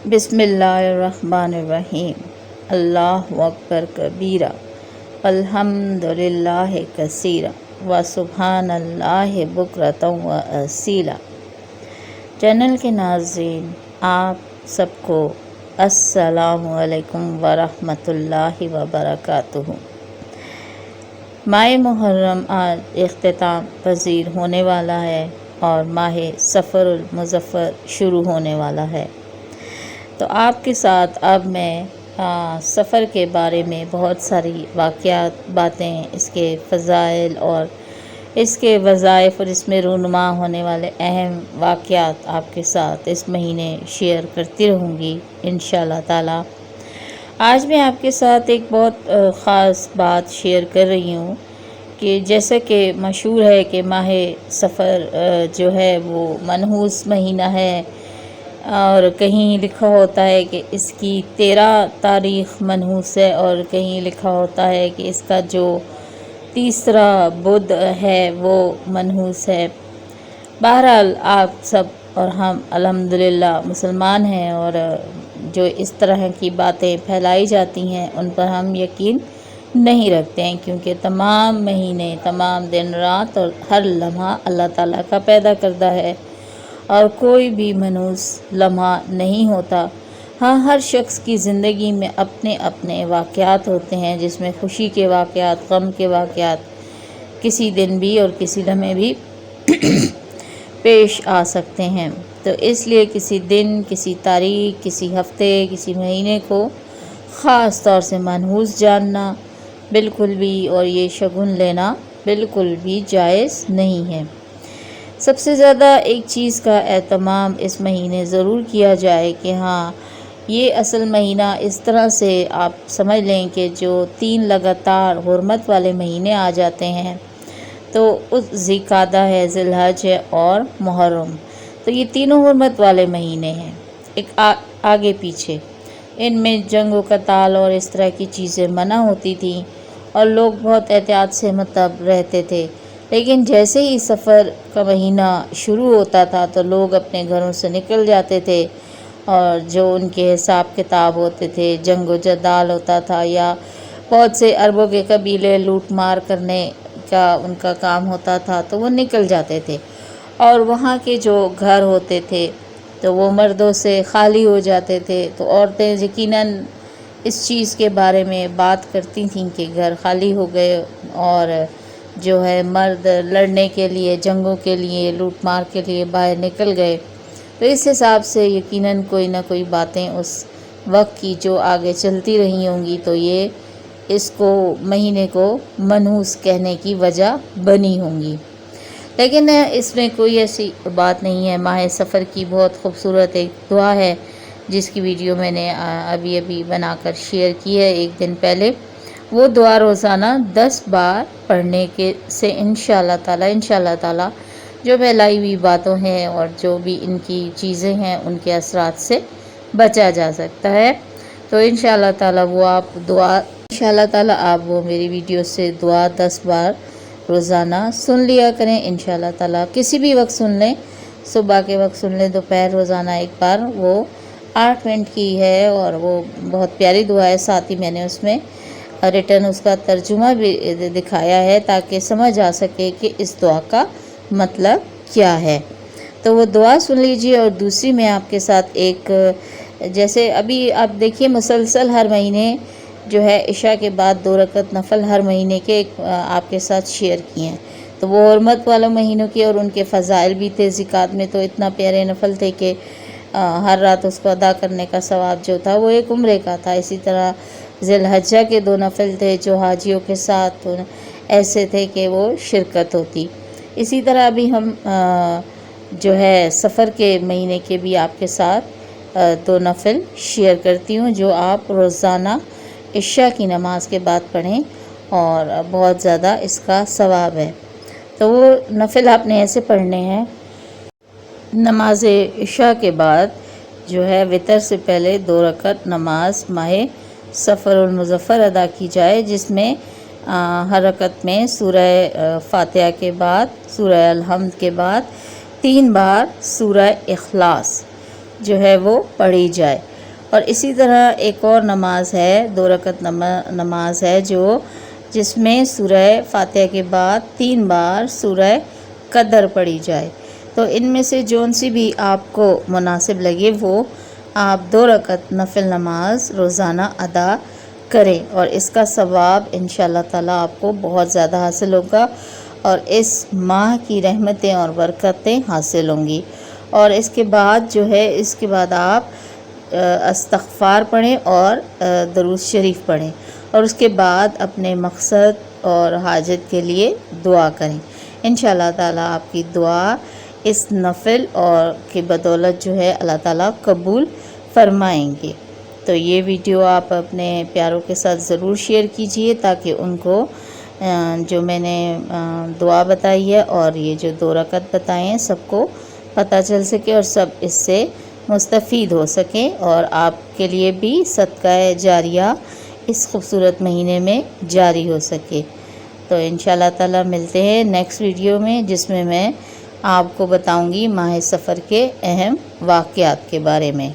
बिस्मिल्लाहिर्रहमानिर्रहीम। अल्लाहु अकबर कबीरा, अल्हम्दुलिल्लाह कसीरा, व सुब्हानल्लाहि बुकरतन व असीला। चैनल के नाज़रीन, आप सबको अस्सलामु अलैकुम व रहमतुल्लाहि व बरकातुहू। माह मुहर्रम आज इख्तिताम पजीर होने वाला है और माह सफ़रुल मुज़फ़्फ़र शुरू होने वाला है। तो आपके साथ अब मैं सफ़र के बारे में बहुत सारी वाक़यात, बातें, इसके फ़ज़ाइल और इसके वज़ाइफ और इसमें रूनुमा होने वाले अहम वाक़यात आपके साथ इस महीने शेयर करती रहूँगी इंशाअल्लाह ताला। आज मैं आपके साथ एक बहुत ख़ास बात शेयर कर रही हूँ कि जैसा कि मशहूर है कि माह सफ़र जो है वो मनहूस महीना है और कहीं लिखा होता है कि इसकी 13 तारीख़ मनहूस है और कहीं लिखा होता है कि इसका जो तीसरा बुध है वो मनहूस है। बहरहाल आप सब और हम अल्हम्दुलिल्लाह मुसलमान हैं और जो इस तरह की बातें फैलाई जाती हैं उन पर हम यकीन नहीं रखते हैं, क्योंकि तमाम महीने, तमाम दिन रात और हर लम्हा अल्लाह ताला का पैदा करदा है और कोई भी मनहूस लम्हा नहीं होता। हाँ, हर शख्स की ज़िंदगी में अपने अपने वाक़यात होते हैं, जिसमें खुशी के वाक़यात, गम के वाक़यात किसी दिन भी और किसी लम्हे भी पेश आ सकते हैं। तो इसलिए किसी दिन, किसी तारीख़, किसी हफ़्ते, किसी महीने को ख़ास तौर से मनहूस जानना बिल्कुल भी और ये शगुन लेना बिल्कुल भी जायज़ नहीं है। सबसे ज़्यादा एक चीज़ का एहतमाम इस महीने ज़रूर किया जाए कि हाँ, ये असल महीना इस तरह से आप समझ लें कि जो 3 लगातार हुर्मत वाले महीने आ जाते हैं, तो उस ज़िलक़ादा है, ज़िलहज है और मुहर्रम, तो ये तीनों हुर्मत वाले महीने हैं, एक आगे पीछे। इनमें जंग व क़ताल और इस तरह की चीज़ें मना होती थी और लोग बहुत एहतियात से मतलब रहते थे। लेकिन जैसे ही सफ़र का महीना शुरू होता था तो लोग अपने घरों से निकल जाते थे और जो उनके हिसाब किताब होते थे, जंग व जदाल होता था या बहुत से अरबों के कबीले लूट मार करने का उनका काम होता था, तो वो निकल जाते थे और वहाँ के जो घर होते थे तो वो मर्दों से खाली हो जाते थे। तो औरतें यकीनन इस चीज़ के बारे में बात करती थीं कि घर खाली हो गए और जो है मर्द लड़ने के लिए, जंगों के लिए, लूट मार के लिए बाहर निकल गए। तो इस हिसाब से यकीनन कोई ना कोई बातें उस वक्त की जो आगे चलती रही होंगी, तो ये इसको महीने को मनहूस कहने की वजह बनी होंगी। लेकिन इसमें कोई ऐसी बात नहीं है। माह सफ़र की बहुत खूबसूरत एक दुआ है जिसकी वीडियो मैंने अभी अभी बनाकर शेयर की है एक दिन पहले। वो दुआ रोज़ाना 10 बार पढ़ने के से इंशाअल्लाह ताला जो फैलाई हुई बातों हैं और जो भी इनकी चीज़ें हैं उनके असरात से बचा जा सकता है। तो इंशाअल्लाह ताला आप वो मेरी वीडियो से दुआ 10 बार रोज़ाना सुन लिया करें इंशाअल्लाह ताला। किसी भी वक्त सुन लें, सुबह के वक्त सुन लें, दोपहर रोज़ाना एक बार। वो 8 मिनट की है और वो बहुत प्यारी दुआ है। साथ ही मैंने उसमें रिटर्न उसका तर्जुमा भी दिखाया है ताकि समझ आ सके कि इस दुआ का मतलब क्या है। तो वो दुआ सुन लीजिए। और दूसरी मैं आपके साथ एक, जैसे अभी आप देखिए मुसलसल हर महीने जो है इशा के बाद 2 रकत नफल हर महीने के आपके साथ शेयर किए हैं। तो वो हुर्मत वालों महीनों की और उनके फ़ज़ाइल भी थे। ज़िकात में तो इतना प्यारे नफल थे कि हर रात उसको अदा करने का सवाब जो था वो एक उम्रे का था। इसी तरह ज़िलहज्जा के 2 नफल थे जो हाजियों के साथ ऐसे थे कि वो शिरकत होती। इसी तरह अभी हम जो है सफ़र के महीने के भी आपके साथ 2 नफल शेयर करती हूँ जो आप रोज़ाना इशा की नमाज के बाद पढ़ें और बहुत ज़्यादा इसका सवाब है। तो वो नफल आपने ऐसे पढ़ने हैं। नमाज इशा के बाद जो है वितर से पहले 2 रकत नमाज माह सफ़रुल मुज़फ़्फ़र अदा की जाए, जिसमें हर रकत में सूरह फ़ातिहा के बाद, सूरह अल-हम्द के बाद 3 बार सूरह इखलास जो है वो पढ़ी जाए। اور اسی طرح ایک اور نماز ہے، 2 رکعت نماز ہے جس میں سورہ فاتحہ کے بعد 3 بار سورہ قدر پڑھی جائے۔ تو ان میں سے جون سی بھی آپ کو مناسب لگے وہ آپ 2 رکعت نفل نماز روزانہ ادا کریں، اور اس کا ثواب انشاءاللہ تعالیٰ آپ کو بہت زیادہ حاصل ہوگا، اور اس ماہ کی رحمتیں اور برکتیں حاصل ہوں گی۔ اور اس کے بعد آپ استغفار پڑھیں اور درود شریف پڑھیں، اور اس کے بعد اپنے مقصد اور حاجت کے لیے دعا کریں۔ انشاءاللہ تعالیٰ آپ کی دعا اس نفل اور کی بدولت اللہ تعالیٰ قبول فرمائیں گے۔ تو یہ ویڈیو آپ اپنے پیاروں کے ساتھ ضرور شیئر کیجئے تاکہ ان کو جو میں نے دعا بتائی ہے اور یہ جو 2 رکعت بتائے ہیں سب کو پتہ چل سکے اور سب اس سے مستفید ہو سکیں، اور آپ کے لیے بھی صدقہ جاریہ اس خوبصورت مہینے میں جاری ہو سکے۔ تو انشاءاللہ تعالیٰ ملتے ہیں نیکسٹ ویڈیو میں، جس میں آپ کو بتاؤں گی ماہ سفر کے اہم واقعات کے بارے میں۔